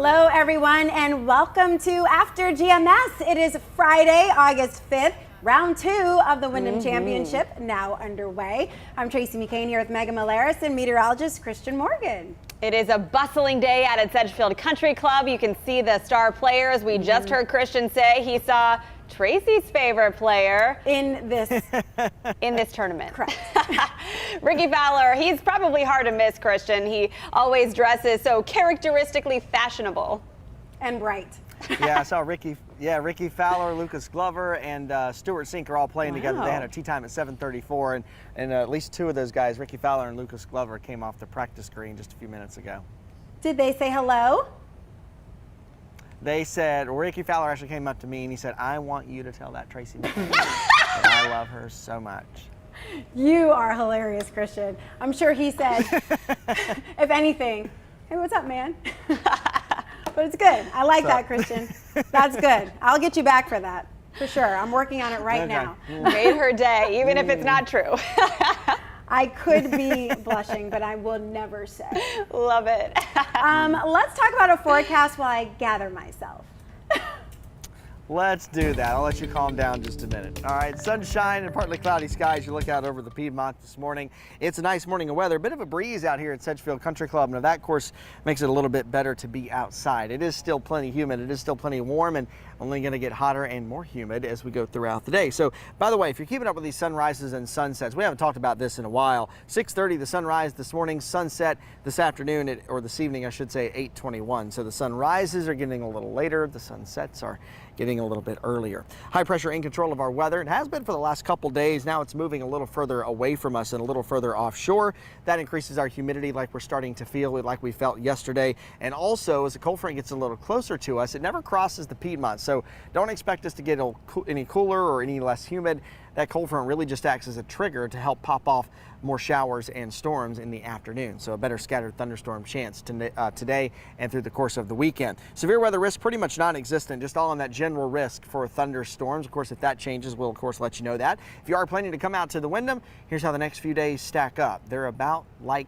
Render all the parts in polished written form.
Hello, everyone, and welcome to After GMS. It is Friday, August 5th. Round 2 of the Wyndham Championship now underway. I'm Tracy McCain here with McMiller and meteorologist Christian Morgan. It is a bustling day out at Sedgefield Country Club. You can see the star players. We just heard Christian say he saw Tracy's favorite player in this tournament. Correct. Ricky Fowler, he's probably hard to miss, Christian. He always dresses so characteristically fashionable. And bright. Yeah, I saw Ricky Fowler, Lucas Glover, and Stuart Sink are all playing together. They had a tee time at 7:34, and at least two of those guys, Ricky Fowler and Lucas Glover, came off the practice green just a few minutes ago. Did they say hello? They said, Ricky Fowler actually came up to me and he said, I want you to tell that Tracy that I love her so much. You are hilarious, Christian. I'm sure he said, if anything, hey, what's up, man? But it's good. I like that, Christian. That's good. I'll get you back for that, for sure. I'm working on it right now. Made her day, even if it's not true. I could be blushing, but I will never say. Love it. Let's talk about a forecast while I gather myself. Let's do that. I'll let you calm down just a minute. All right, sunshine and partly cloudy skies. You look out over the Piedmont this morning. It's a nice morning of weather. A bit of a breeze out here at Sedgefield Country Club. Now that, of course, makes it a little bit better to be outside. It is still plenty humid. It is still plenty warm and only going to get hotter and more humid as we go throughout the day. So, by the way, if you're keeping up with these sunrises and sunsets, we haven't talked about this in a while. 6:30 the sunrise this morning, sunset this afternoon, or this evening, I should say, 8:21. So the sunrises are getting a little later. The sunsets are getting a little bit earlier. High pressure in control of our weather. It has been for the last couple days. Now it's moving a little further away from us and a little further offshore. That increases our humidity like we're starting to feel like we felt yesterday. And also, as the cold front gets a little closer to us, it never crosses the Piedmont. So don't expect us to get any cooler or any less humid. That cold front really just acts as a trigger to help pop off more showers and storms in the afternoon. So a better scattered thunderstorm chance today and through the course of the weekend. Severe weather risk pretty much non-existent, just all on that general risk for thunderstorms. Of course, if that changes, we'll of course let you know that. If you are planning to come out to the Wyndham, here's how the next few days stack up. They're about like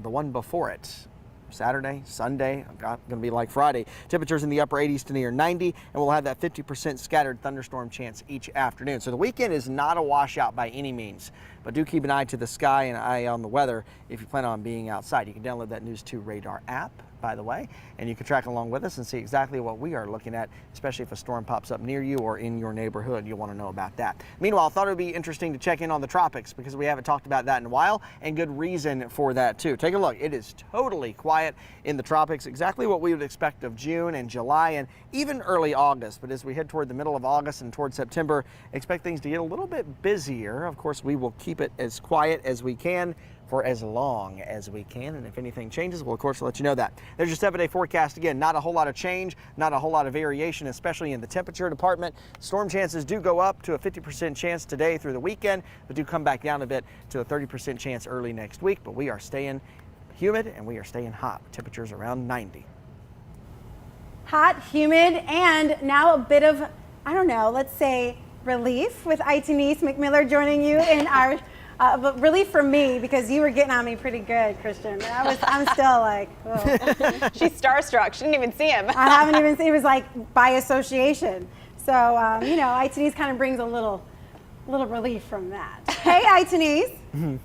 the one before it. Saturday, Sunday, going to be like Friday. Temperatures in the upper 80s to near 90, and we'll have that 50% scattered thunderstorm chance each afternoon. So the weekend is not a washout by any means, but do keep an eye to the sky and an eye on the weather if you plan on being outside. You can download that News 2 Radar app, by the way, and you can track along with us and see exactly what we are looking at, especially if a storm pops up near you or in your neighborhood. You'll want to know about that. Meanwhile, I thought it would be interesting to check in on the tropics because we haven't talked about that in a while, and good reason for that too. Take a look. It is totally quiet in the tropics, exactly what we would expect of June and July and even early August. But as we head toward the middle of August and toward September, expect things to get a little bit busier. Of course, we will keep it as quiet as we can for as long as we can, and if anything changes, we'll of course let you know that. There's your 7-day forecast. Again, not a whole lot of change, not a whole lot of variation, especially in the temperature department. Storm chances do go up to a 50% chance today through the weekend, but do come back down a bit to a 30% chance early next week. But we are staying humid and we are staying hot. Temperatures around 90. Hot, humid, and now a bit of, I don't know, let's say relief with Itinease McMiller joining you in our but relief for me because you were getting on me pretty good, Christian. I'm still like, whoa. She's starstruck. She didn't even see him. I haven't even seen. It was like by association. So you know, Itinease kind of brings a little relief from that. Hey, Itinease.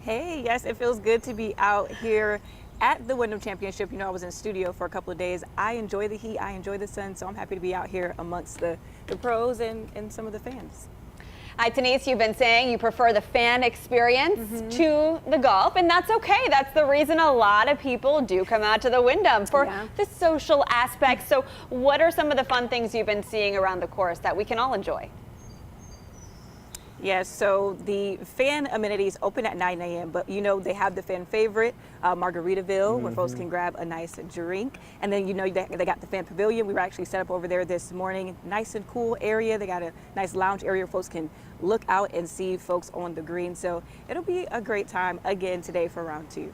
Hey, yes, it feels good to be out here at the Wyndham Championship. You know, I was in studio for a couple of days. I enjoy the heat. I enjoy the sun. So I'm happy to be out here amongst the pros and some of the fans. Itinease, you've been saying you prefer the fan experience to the golf, and that's okay. That's the reason a lot of people do come out to the Wyndham for the social aspect. So what are some of the fun things you've been seeing around the course that we can all enjoy? Yes, so the fan amenities open at 9 a.m., but you know, they have the fan favorite, Margaritaville, where folks can grab a nice drink. And then, you know, they got the fan pavilion. We were actually set up over there this morning. Nice and cool area. They got a nice lounge area where folks can look out and see folks on the green. So it'll be a great time again today for round 2.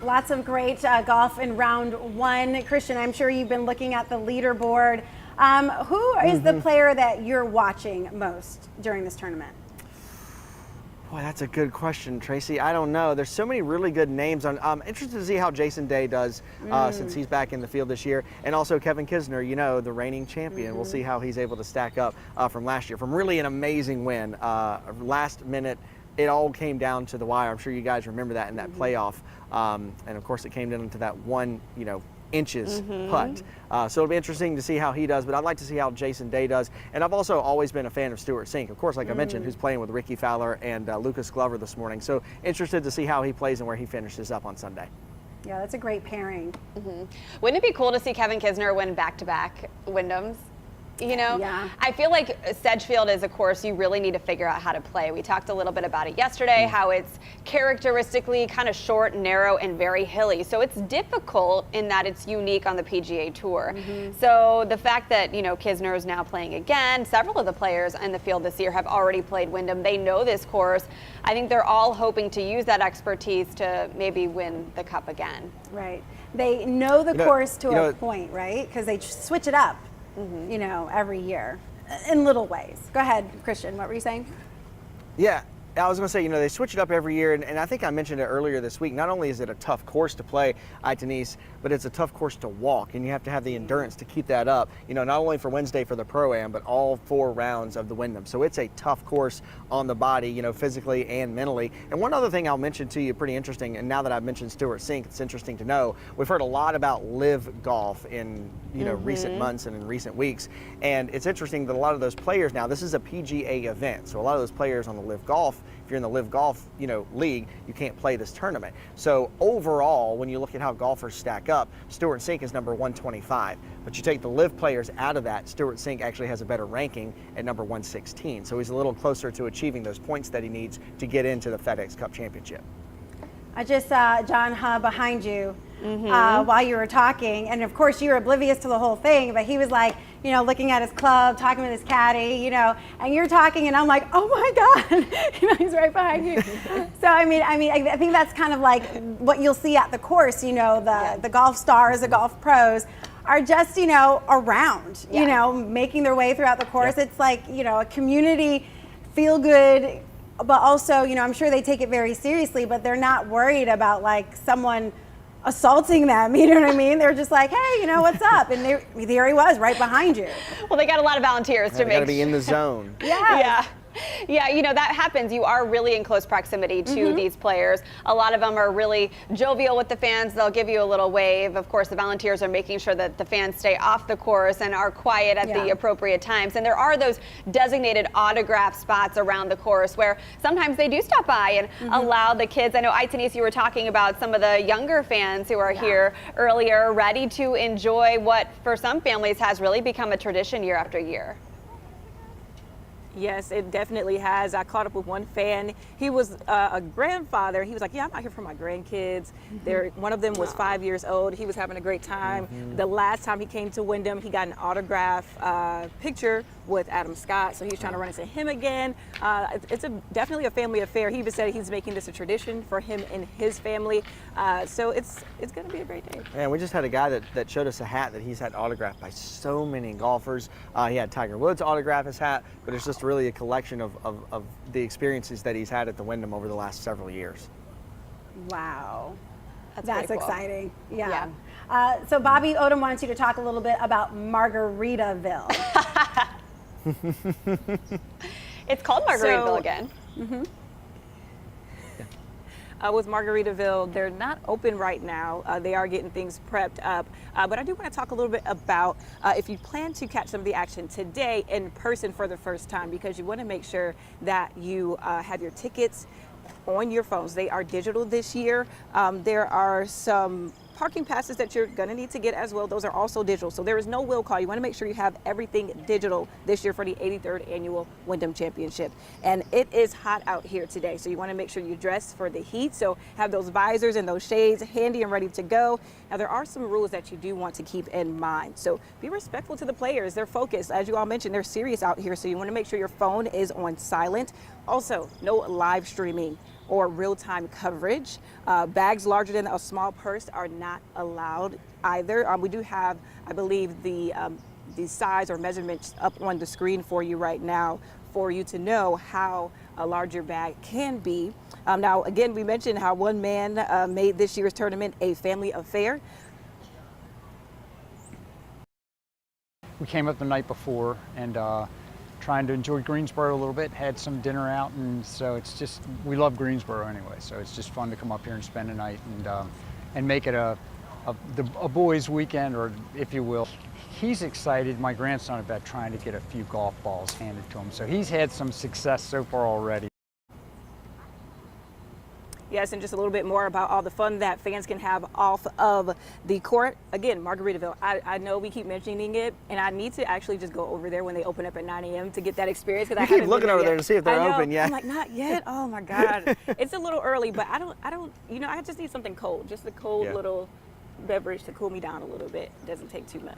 Lots of great golf in round 1. Christian, I'm sure you've been looking at the leaderboard. Who is the player that you're watching most during this tournament? Boy, that's a good question, Tracy. I don't know. There's so many really good names. I'm interested to see how Jason Day does since he's back in the field this year. And also Kevin Kisner, you know, the reigning champion. We'll see how he's able to stack up from last year. From really an amazing win. Last minute, it all came down to the wire. I'm sure you guys remember that in that playoff. And of course, it came down to that one, you know, inches putt. So it'll be interesting to see how he does, but I'd like to see how Jason Day does. And I've also always been a fan of Stewart Cink, of course, like I mentioned, who's playing with Ricky Fowler and Lucas Glover this morning. So interested to see how he plays and where he finishes up on Sunday. Yeah, that's a great pairing. Wouldn't it be cool to see Kevin Kisner win back-to-back Wyndhams? You know, Yeah. I feel like Sedgefield is a course you really need to figure out how to play. We talked a little bit about it yesterday, how it's characteristically kind of short, narrow, and very hilly. So it's difficult in that it's unique on the PGA Tour. So the fact that, you know, Kisner is now playing again, several of the players in the field this year have already played Wyndham. They know this course. I think they're all hoping to use that expertise to maybe win the Cup again. Right. They know the course to a point, right? Because they switch it up, you know, every year in little ways. Go ahead, Christian. What were you saying? Yeah, I was going to say, you know, they switch it up every year, and I think I mentioned it earlier this week. Not only is it a tough course to play, Itinease, but it's a tough course to walk, and you have to have the endurance to keep that up, you know, not only for Wednesday for the Pro-Am, but all 4 rounds of the Wyndham. So it's a tough course on the body, you know, physically and mentally. And one other thing I'll mention to you, pretty interesting, and now that I've mentioned Stewart Cink, it's interesting to know, we've heard a lot about live golf in, you know, recent months and in recent weeks, and it's interesting that a lot of those players now, this is a PGA event, so a lot of those players on the live golf, if you're in the live golf, you know, league, you can't play this tournament. So overall, when you look at how golfers stack up, Stewart Cink is number 125. But you take the live players out of that, Stewart Cink actually has a better ranking at number 116. So he's a little closer to achieving those points that he needs to get into the FedEx Cup Championship. I just saw John Huh behind you while you were talking, and of course you were oblivious to the whole thing, but he was like, you know, looking at his club, talking with his caddy, you know, and you're talking, and I'm like, oh my God, you know, he's right behind you. So I think that's kind of like what you'll see at the course, you know, the golf stars, the golf pros are just, you know, around, you know, making their way throughout the course. It's like, you know, a community feel good. But also, you know, I'm sure they take it very seriously, but they're not worried about like someone assaulting them, you know what I mean? They're just like, hey, you know, what's up? And there he was right behind you. Well, they got a lot of volunteers to make Got to be in the zone. Yeah. Yeah, you know, that happens. You are really in close proximity to these players. A lot of them are really jovial with the fans. They'll give you a little wave. Of course, the volunteers are making sure that the fans stay off the course and are quiet at the appropriate times. And there are those designated autograph spots around the course where sometimes they do stop by and allow the kids. I know, Itinease, you were talking about some of the younger fans who are here earlier, ready to enjoy what for some families has really become a tradition year after year. Yes, it definitely has. I caught up with one fan. He was a grandfather. He was like, yeah, I'm out here for my grandkids. One of them was 5 years old. He was having a great time. The last time he came to Wyndham, he got an autograph picture with Adam Scott, so he's trying to run into him again. It's definitely a family affair. He even said he's making this a tradition for him and his family. So it's going to be a great day. And we just had a guy that showed us a hat that he's had autographed by so many golfers. He had Tiger Woods autograph his hat, but it's just really a collection of the experiences that he's had at the Wyndham over the last several years. Wow. That's Cool. cool. Exciting. Yeah. So Bobby Odom wants you to talk a little bit about Margaritaville. It's called Margaritaville again. With Margaritaville, they're not open right now. They are getting things prepped up. But I do want to talk a little bit about if you plan to catch some of the action today in person for the first time, because you want to make sure that you have your tickets on your phones. They are digital this year. There are some parking passes that you're going to need to get as well. Those are also digital. So there is no will call. You want to make sure you have everything digital this year for the 83rd annual Wyndham Championship. And it is hot out here today. So you want to make sure you dress for the heat. So have those visors and those shades handy and ready to go. Now there are some rules that you do want to keep in mind. So be respectful to the players. They're focused. As you all mentioned, they're serious out here. So you want to make sure your phone is on silent. Also, no live streaming or real-time coverage. Bags larger than a small purse are not allowed either. We do have, I believe, the size or measurements up on the screen for you right now for you to know how large your bag can be. Now, again, we mentioned how one man made this year's tournament a family affair. We came up the night before and trying to enjoy Greensboro a little bit, had some dinner out, and so it's just, we love Greensboro anyway, so it's just fun to come up here and spend a night and make it a boys' weekend, or if you will. He's excited, my grandson, about trying to get a few golf balls handed to him, so he's had some success so far already. Yes, and just a little bit more about all the fun that fans can have off of the court. Again, Margaritaville, I know we keep mentioning it, and I need to actually just go over there when they open up at 9 a.m. to get that experience. You keep looking over there to see if they're open yet. I'm like, not yet? Oh my God. It's a little early, but I don't, you know, I just need something cold, just a cold little beverage to cool me down a little bit. It doesn't take too much.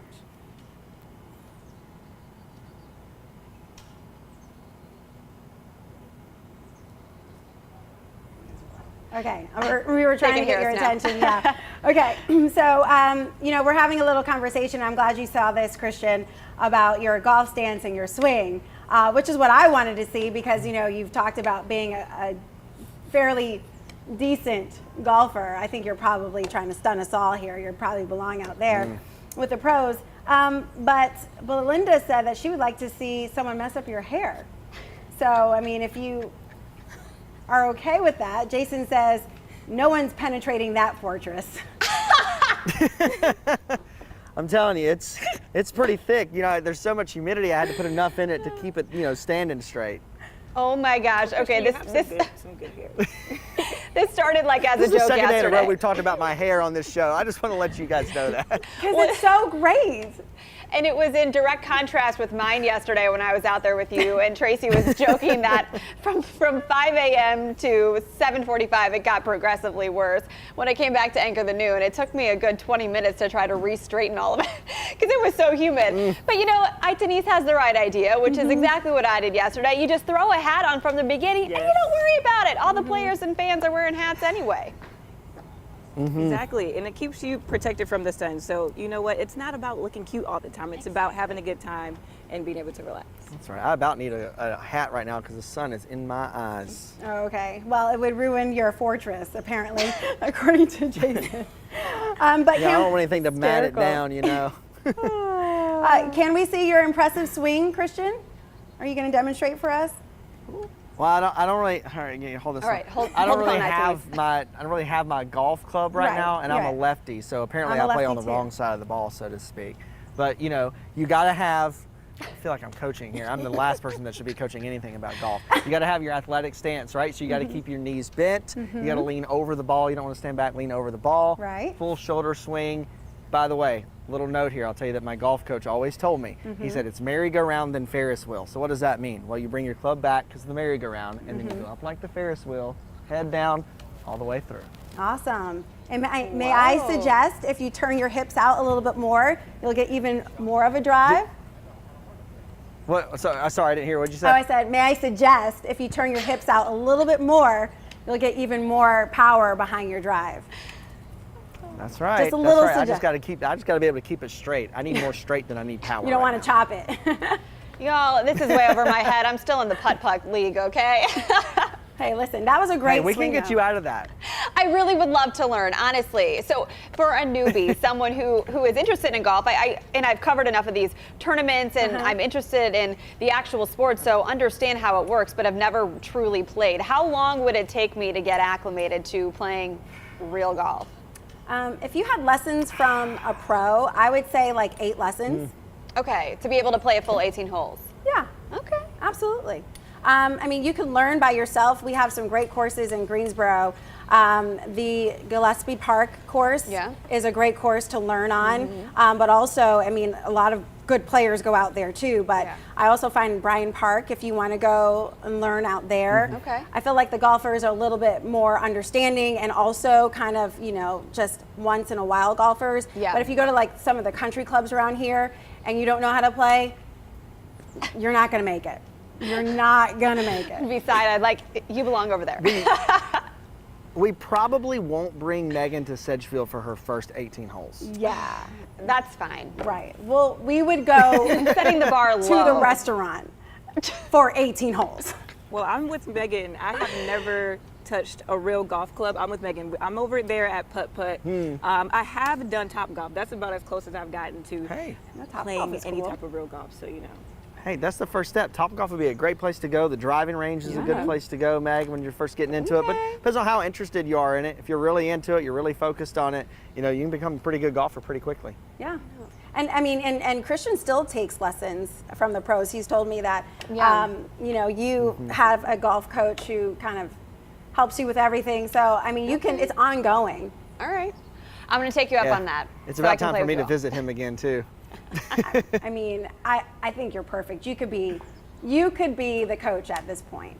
Okay, we were trying to get your Taking attention, yeah. Okay, so, you know, we're having a little conversation. I'm glad you saw this, Christian, about your golf stance and your swing, which is what I wanted to see because, you know, you've talked about being a fairly decent golfer. I think you're probably trying to stun us all here. You probably belong out there with the pros. But Belinda said that she would like to see someone mess up your hair. So, I mean, if you are okay with that. Jason says, no one's penetrating that fortress. I'm telling you, it's pretty thick. You know, there's so much humidity, I had to put enough in it to keep it, you know, standing straight. Oh my gosh. Okay, Some good hair. this started like as This a is the joke second day in a row yesterday. we've talked about my hair on this show. I just want to let you guys know that. Because it's so great. And it was in direct contrast with mine yesterday when I was out there with you, and Tracy was joking that from 5 a.m. to 7:45 it got progressively worse. When I came back to anchor the noon, it took me a good 20 minutes to try to re-straighten all of it because it was so humid. But you know, Itinease has the right idea, which is exactly what I did yesterday. You just throw a hat on from the beginning and you don't worry about it. All the players and fans are wearing hats anyway. Exactly, and it keeps you protected from the sun. So you know what? It's not about looking cute all the time. It's about having a good time and being able to relax. That's right. I about need a hat right now because the sun is in my eyes. Oh, okay. Well, it would ruin your fortress, apparently, according to Jason. But Yeah, I don't want anything to mat it Hysterical. down, you know. Can we see your impressive swing, Christian? Are you going to demonstrate for us? Well, I don't really. All right, yeah, hold this. All right, I don't hold really on, have my golf club right now, and I'm a right. lefty, so apparently I'm a I play on the lefty, too. wrong side of the ball, so to speak. But you know, you got to have. I feel like I'm coaching here. I'm the last person that should be coaching anything about golf. You got to have your athletic stance, right? So you got to keep your knees bent. You got to lean over the ball. You don't want to stand back, lean over the ball. Right. Full shoulder swing. By the way, little note here. I'll tell you that my golf coach always told me. He said it's merry-go-round then Ferris wheel. So what does that mean? Well, you bring your club back because of the merry-go-round, and then you go up like the Ferris wheel, head down, all the way through. Awesome. And may I suggest if you turn your hips out a little bit more, you'll get even more of a drive? What? Sorry, I didn't hear what you said. Oh, I said, may I suggest if you turn your hips out a little bit more, you'll get even more power behind your drive. That's right. Just a little That's right. I suggest- just got to be able to keep it straight. I need more straight than I need power. You don't right want to now. chop it. Y'all, this is way over my head. I'm still in the putt-putt league, okay? Hey, listen, that was a great Hey, we swing, can get though. you out of that. I really would love to learn, honestly. So for a newbie, someone who is interested in golf, and I've covered enough of these tournaments, and I'm interested in the actual sport, so understand how it works, but I've never truly played. How long would it take me to get acclimated to playing real golf? If you had lessons from a pro, I would say like 8 lessons. Okay, to be able to play a full 18 holes. Yeah. Okay. Absolutely. I mean, you can learn by yourself. We have some great courses in Greensboro. The Gillespie Park course is a great course to learn on. But also, I mean, a lot of good players go out there too. But I also find Bryan Park, if you want to go and learn out there. Okay. I feel like the golfers are a little bit more understanding and also kind of, you know, just once in a while golfers. Yeah. But if you go to like some of the country clubs around here and you don't know how to play, you're not going to make it. You're not going to make it. Beside, you belong over there. We probably won't bring Megan to Sedgefield for her first 18 holes. Yeah, That's fine. right. Well, we would go Setting the bar to low. the restaurant. for 18 holes. Well, I'm with Megan. I have never touched a real golf club. I'm with Megan. I'm over there at Putt Putt. I have done Top Golf. That's about as close as I've gotten to playing any type of real golf. So, you know. Hey, that's the first step. Topgolf would be a great place to go. The driving range is a good place to go, Meg, when you're first getting into it. But depends on how interested you are in it. If you're really into it, you're really focused on it, you know, you can become a pretty good golfer pretty quickly. Yeah. And I mean, and Christian still takes lessons from the pros. He's told me that, you know, you have a golf coach who kind of helps you with everything. So, I mean, you can, it's ongoing. All right. I'm going to take you up on that. It's about time for me to visit him again, too. I mean, I think you're perfect. You could be the coach at this point.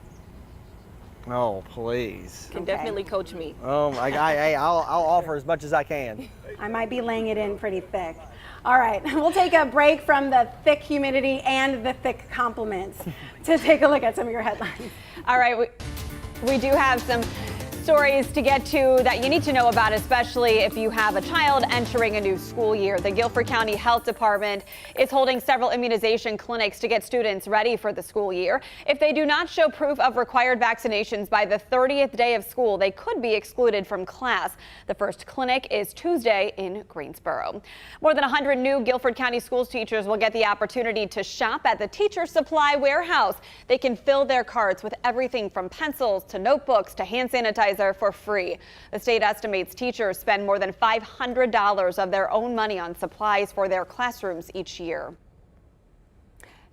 Oh, please. Can definitely coach me. Oh, I'll offer as much as I can. I might be laying it in pretty thick. All right, we'll take a break from the thick humidity and the thick compliments to take a look at some of your headlines. All right, we do have some stories to get to that you need to know about, especially if you have a child entering a new school year. The Guilford County Health Department is holding several immunization clinics to get students ready for the school year. If they do not show proof of required vaccinations by the 30th day of school, they could be excluded from class. The first clinic is Tuesday in Greensboro. More than 100 new Guilford County schools teachers will get the opportunity to shop at the Teacher Supply Warehouse. They can fill their carts with everything from pencils to notebooks to hand sanitizer for free. The state estimates teachers spend more than $500 of their own money on supplies for their classrooms each year.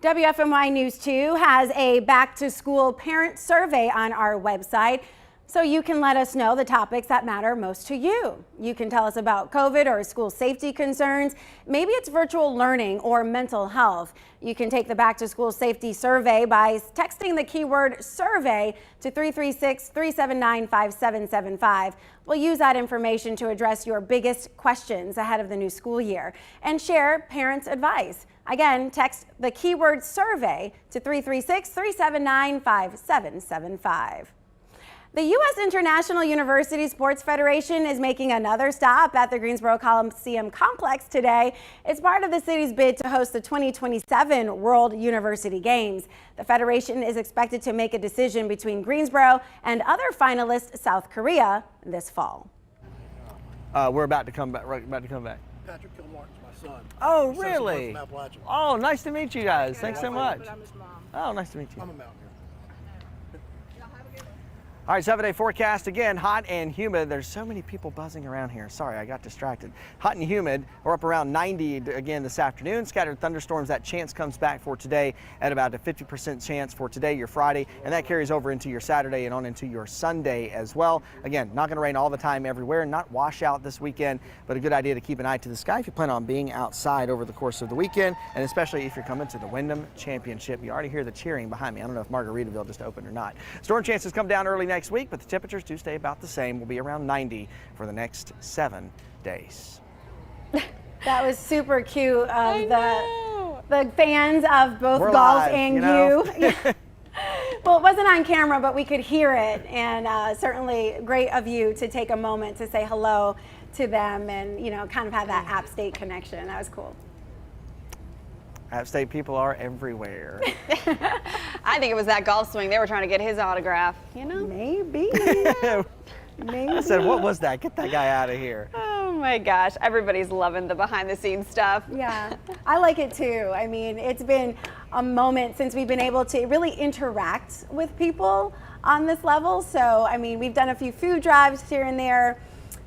WFMY News 2 has a back-to-school parent survey on our website, so you can let us know the topics that matter most to you. You can tell us about COVID or school safety concerns. Maybe it's virtual learning or mental health. You can take the back-to-school safety survey by texting the keyword survey to 336-379-5775. We'll use that information to address your biggest questions ahead of the new school year and share parents' advice. Again, text the keyword survey to 336-379-5775. The U.S. International University Sports Federation is making another stop at the Greensboro Coliseum Complex today. It's part of the city's bid to host the 2027 World University Games. The Federation is expected to make a decision between Greensboro and other finalist South Korea this fall. We're about to come back. Patrick Kilmartin's my son. Oh, He says he really? lives in Appalachia. Oh, nice to meet you guys. Thanks so much. But I'm his mom. Oh, nice to meet you. I'm a mountaineer. All right, 7-day forecast again, hot and humid. There's so many people buzzing around here. Sorry, I got distracted. Hot and humid. We're up around 90 again this afternoon. Scattered thunderstorms. That chance comes back for today at about a 50% chance for today, your Friday, and that carries over into your Saturday and on into your Sunday as well. Again, not going to rain all the time everywhere. Not washout this weekend, but a good idea to keep an eye to the sky if you plan on being outside over the course of the weekend, and especially if you're coming to the Wyndham Championship. You already hear the cheering behind me. I don't know if Margaritaville just opened or not. Storm chances come down early next week, but the temperatures do stay about the same. We'll be around 90 for the next 7 days. That was super cute of the fans of both We're golf live, and you know? you. Well, it wasn't on camera, but we could hear it, and certainly great of you to take a moment to say hello to them and, you know, kind of have that App State connection. That was cool. App State people are everywhere. I think it was that golf swing. They were trying to get his autograph, you know? Maybe. Maybe. I said, what was that? Get that guy out of here. Oh my gosh, everybody's loving the behind the scenes stuff. Yeah, I like it too. I mean, it's been a moment since we've been able to really interact with people on this level. So, I mean, we've done a few food drives here and there,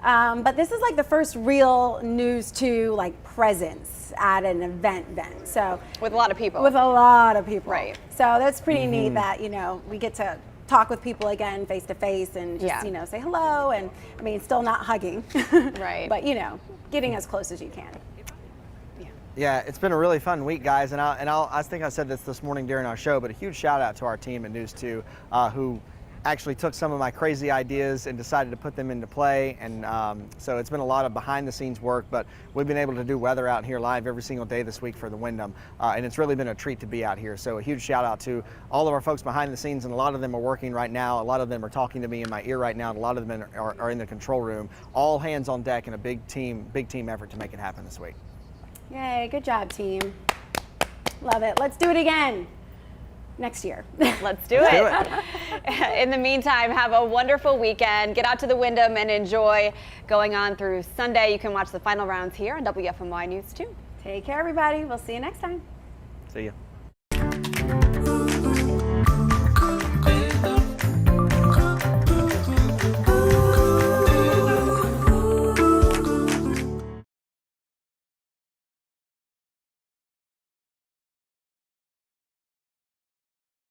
but this is like the first real News 2 like presence at an event then. So With a lot of people. with a lot of people. Right. So that's pretty neat that, you know, we get to talk with people again face to face and just, Yeah. you know, say hello. And I mean, still not hugging. Right. But, you know, getting as close as you can. Yeah, it's been a really fun week, guys, and I think I said this morning during our show, but a huge shout out to our team at News 2 who actually took some of my crazy ideas and decided to put them into play, and so it's been a lot of behind the scenes work, but we've been able to do weather out here live every single day this week for the Wyndham, and it's really been a treat to be out here. So a huge shout out to all of our folks behind the scenes, and a lot of them are working right now, a lot of them are talking to me in my ear right now, and a lot of them are in the control room. All hands on deck and a big team effort to make it happen this week. Yay, good job, team. Love it. Let's do it again. next year. Let's do it. In the meantime, have a wonderful weekend. Get out to the Wyndham and enjoy going on through Sunday. You can watch the final rounds here on WFMY News 2. Take care, everybody. We'll see you next time. See ya.